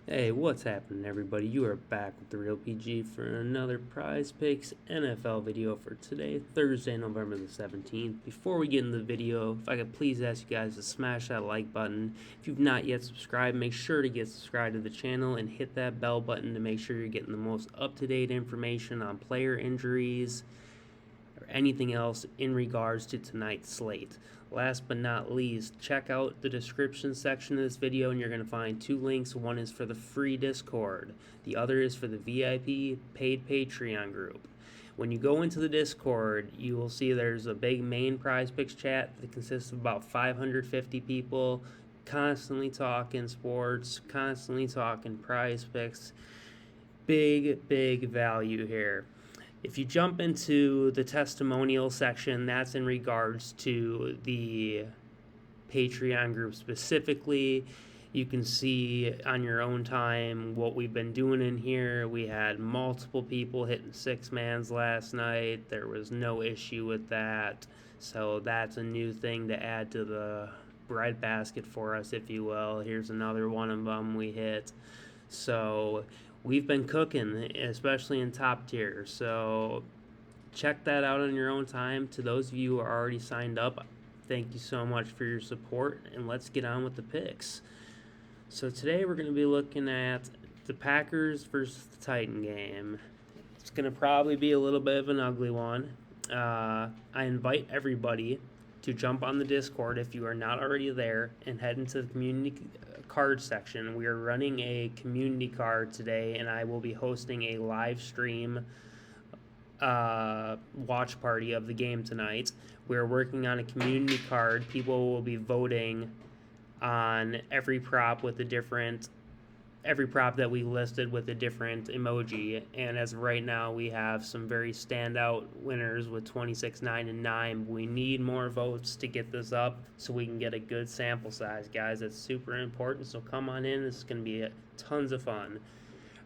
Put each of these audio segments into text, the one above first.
Hey, what's happening, everybody? You are back with the Real PG for another Prize Picks NFL video for today, Thursday, November the 17th. Before we get into the video, if I could please ask you guys to smash that like button. If you've not yet subscribed, make sure to get subscribed to the channel and hit that bell button to make sure you're getting the most up-to-date information on player injuries or anything else in regards to tonight's slate. Last but not least, check out the description section of this video and you're going to find two links. One is for the free Discord. The other is for the VIP paid Patreon group. When you go into the Discord, you will see there's a big main Prize Picks chat that consists of about 550 people constantly talking sports, constantly talking Prize Picks. Big value here. If you jump into the testimonial section, that's in regards to the Patreon group specifically. You can see on your own time what we've been doing in here. We had multiple people hitting six mans last night. There was no issue with that. So that's a new thing to add to the breadbasket for us, if you will. Here's another one of them we hit. So we've been cooking, especially in top tier. So check that out on your own time. To those of you who are already signed up, thank you so much for your support, and let's get on with the picks. So today we're going to be looking at the Packers versus the Titan game. It's going to probably be a little bit of an ugly one. I invite everybody to jump on the Discord if you are not already there and head into the community card section. We are running a community card today, and I will be hosting a live stream watch party of the game tonight. We're working on a community card. People will be voting on every prop that we listed with a different emoji, and as of right now we have some very standout winners with 26, 9, and 9. We need more votes to get this up so we can get a good sample size, guys. It's super important, so come on in. This is going to be tons of fun.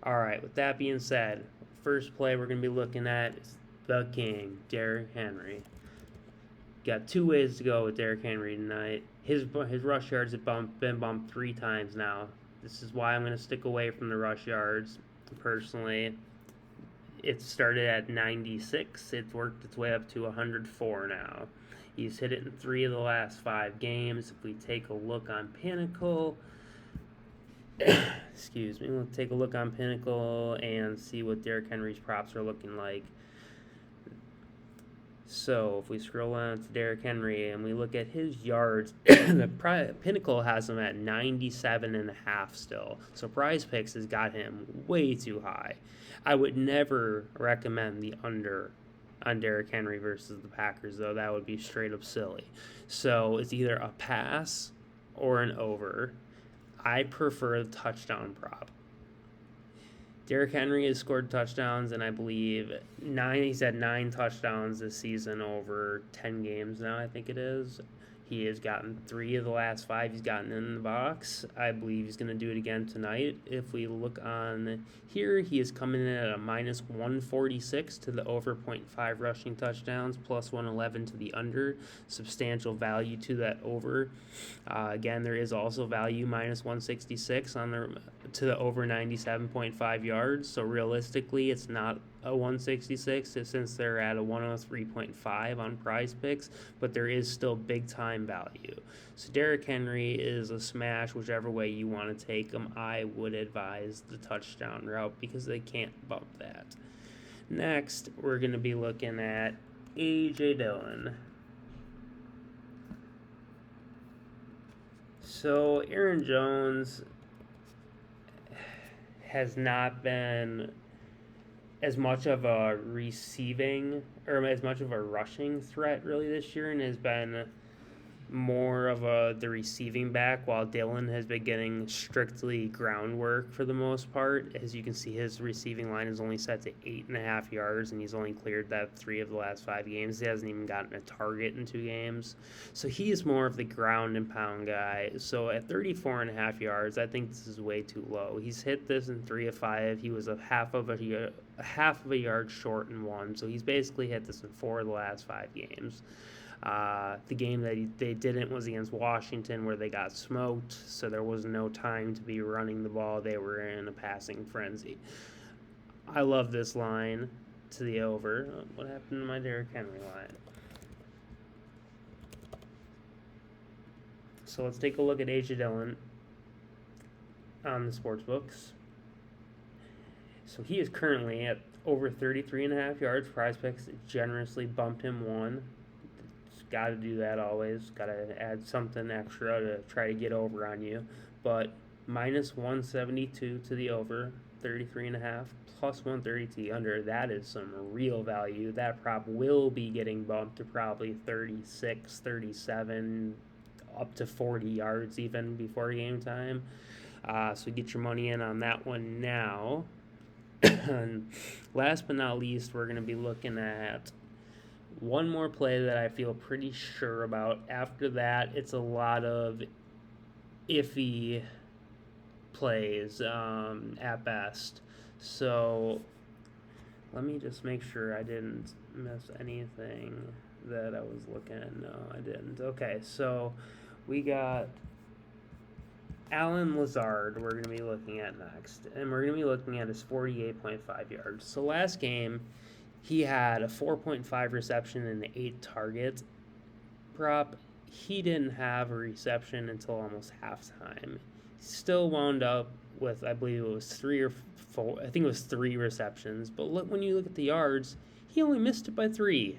Alright, with that being said, first play we're going to be looking at is the King, Derrick Henry. Got two ways to go with Derrick Henry tonight. His rush yards have been bumped 3 times now. This is why I'm going to stick away from the rush yards, personally. It started at 96. It's worked its way up to 104 now. He's hit it in 3 of the last 5 games. If we take a look on Pinnacle, excuse me, we'll take a look on Pinnacle and see what Derrick Henry's props are looking like. So if we scroll down to Derrick Henry and we look at his yards, the Pinnacle has him at 97.5 still. So Prizepicks has got him way too high. I would never recommend the under on Derrick Henry versus the Packers, though. That would be straight up silly. So it's either a pass or an over. I prefer the touchdown prop. Derrick Henry has scored touchdowns, and I believe he's had 9 touchdowns this season over 10 games now, I think it is. He has gotten 3 of the last 5 he's gotten in the box. I believe he's going to do it again tonight. If we look on here, he is coming in at a minus 146 to the over 0.5 rushing touchdowns, plus 111 to the under. Substantial value to that over. Again, there is also value minus 166 to the over 97.5 yards. So realistically, it's not a 166 since they're at a 103.5 on Prizepicks, but there is still big time value. So Derrick Henry is a smash whichever way you want to take him. I would advise the touchdown route because they can't bump that. Next, we're going to be looking at A.J. Dillon. So Aaron Jones has not been as much of a receiving or as much of a rushing threat really this year, and has been more of the receiving back, while Dillon has been getting strictly groundwork for the most part. As you can see, his receiving line is only set to 8.5 yards, and he's only cleared that 3 of the last 5 games. He hasn't even gotten a target in 2 games. So he is more of the ground and pound guy. So at 34.5 yards, I think this is way too low. He's hit this in 3 of 5. He was a half of a yard short in 1. So he's basically hit this in 4 of the last 5 games. The game that they didn't was against Washington, where they got smoked, so there was no time to be running the ball. They were in a passing frenzy. I love this line to the over. What happened to my Derrick Henry line? So let's take a look at A.J. Dillon on the sports books. So he is currently at over 33.5 yards. Prizepicks generously bumped him one. Got to do that always. Got to add something extra to try to get over on you. But minus 172 to the over, 33.5, plus 130 to the under. That is some real value. That prop will be getting bumped to probably 36, 37, up to 40 yards even before game time. So get your money in on that one now. And last but not least, we're going to be looking at one more play that I feel pretty sure about. After that, it's a lot of iffy plays at best. So let me just make sure I didn't miss anything that I was looking at. No, I didn't. Okay, so we got Allen Lazard we're going to be looking at next. And we're going to be looking at his 48.5 yards. So last game, he had a 4.5 reception and 8 targets prop. He didn't have a reception until almost halftime. Still wound up with, I believe it was 3 or 4, I think it was 3 receptions. But when you look at the yards, he only missed it by 3.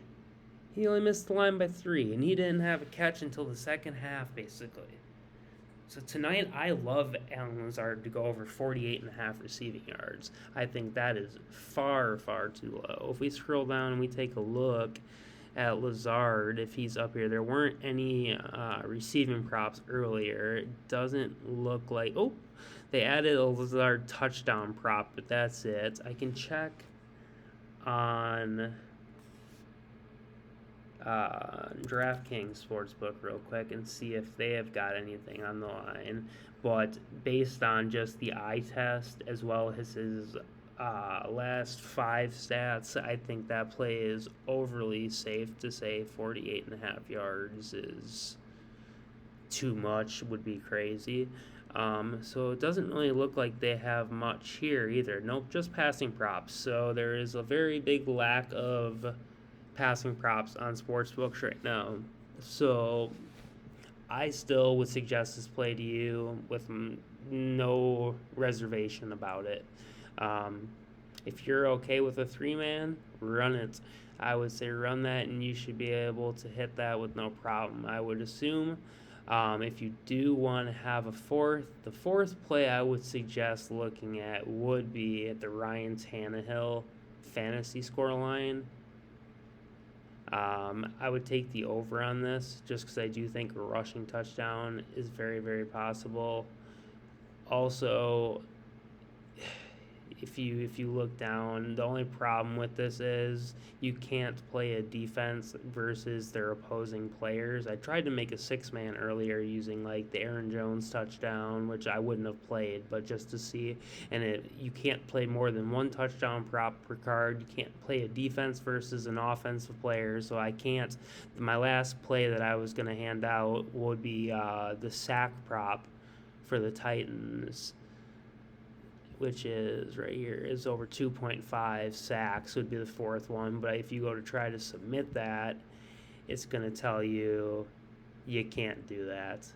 He only missed the line by 3, and he didn't have a catch until the second half, basically. So tonight, I love Allen Lazard to go over 48.5 receiving yards. I think that is far, far too low. If we scroll down and we take a look at Lazard, if he's up here, there weren't any receiving props earlier. It doesn't look like... Oh, they added a Lazard touchdown prop, but that's it. I can check on DraftKings Sportsbook real quick and see if they have got anything on the line. But based on just the eye test as well as his last 5 stats, I think that play is overly safe to say 48.5 yards is too much, would be crazy. So it doesn't really look like they have much here either. Nope, just passing props. So there is a very big lack of passing props on sportsbooks right now. So I still would suggest this play to you with no reservation about it. If you're okay with a 3-man, run it. I would say run that, and you should be able to hit that with no problem. I would assume if you do want to have a fourth, the fourth play I would suggest looking at would be at the Ryan Tannehill fantasy score line. I would take the over on this just because I do think a rushing touchdown is very, very possible. Also, if you look down, the only problem with this is you can't play a defense versus their opposing players. I tried to make a 6-man earlier using like the Aaron Jones touchdown, which I wouldn't have played, but just to see. And you can't play more than 1 touchdown prop per card. You can't play a defense versus an offensive player, so I can't. My last play that I was going to hand out would be the sack prop for the Titans, which is right here, is over 2.5 sacks would be the fourth one. But if you go to try to submit that, it's going to tell you can't do that.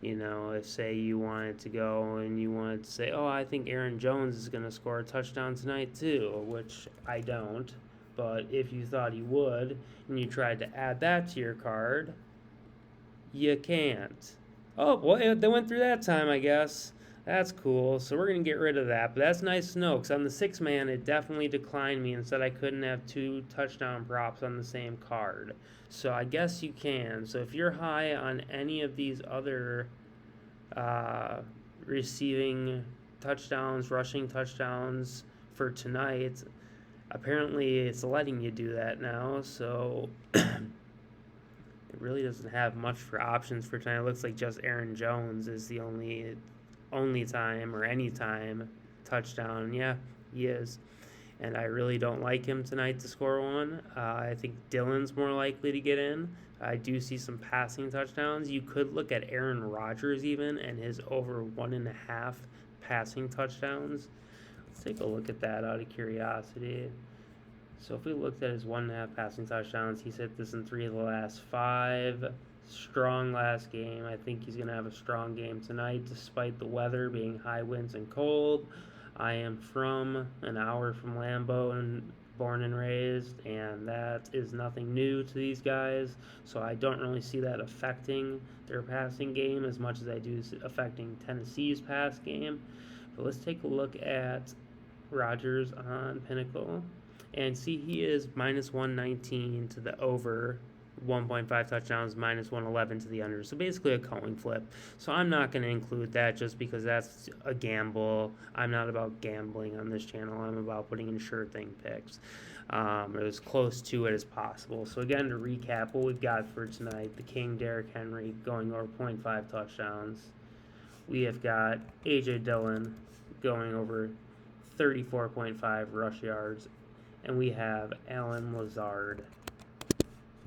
You know, if say you wanted to go and you wanted to say, oh, I think Aaron Jones is going to score a touchdown tonight too, which I don't. But if you thought he would and you tried to add that to your card, you can't. Oh, boy, they went through that time, I guess. That's cool. So we're going to get rid of that. But that's nice to know because on the 6-man, it definitely declined me and said I couldn't have 2 touchdown props on the same card. So I guess you can. So if you're high on any of these other receiving touchdowns, rushing touchdowns for tonight, apparently it's letting you do that now. So it really doesn't have much for options for tonight. It looks like just Aaron Jones is the only time or any time touchdown. Yeah, he is. and I really don't like him tonight to score one. I think Dylan's more likely to get in. I do see some passing touchdowns. You could look at Aaron Rodgers even and his over 1.5 passing touchdowns. Let's take a look at that out of curiosity. So if we looked at his 1.5 passing touchdowns, he's hit this in 3 of the last 5. Strong last game. I think he's going to have a strong game tonight despite the weather being high winds and cold. I am from an hour from Lambeau and born and raised, and that is nothing new to these guys. So I don't really see that affecting their passing game as much as I do affecting Tennessee's pass game. But let's take a look at Rodgers on Pinnacle and see he is minus 119 to the over, 1.5 touchdowns, minus 111 to the under. So basically a coin flip. So I'm not going to include that just because that's a gamble. I'm not about gambling on this channel. I'm about putting in sure thing picks. Or as close to it as possible. So again, to recap what we've got for tonight, the King Derrick Henry going over 0.5 touchdowns. We have got A.J. Dillon going over 34.5 rush yards. And we have Allen Lazard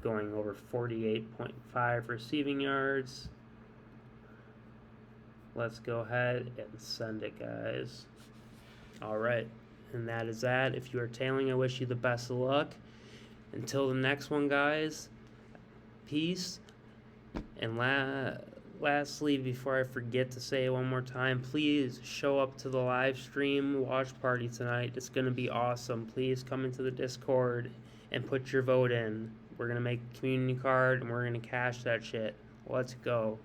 going over 48.5 receiving yards. Let's go ahead and send it, guys. All right, and that is that. If you are tailing, I wish you the best of luck. Until the next one, guys, peace. And lastly, before I forget to say it one more time, please show up to the live stream watch party tonight. It's going to be awesome. Please come into the Discord and put your vote in. We're going to make a community card, and we're going to cash that shit. Let's go.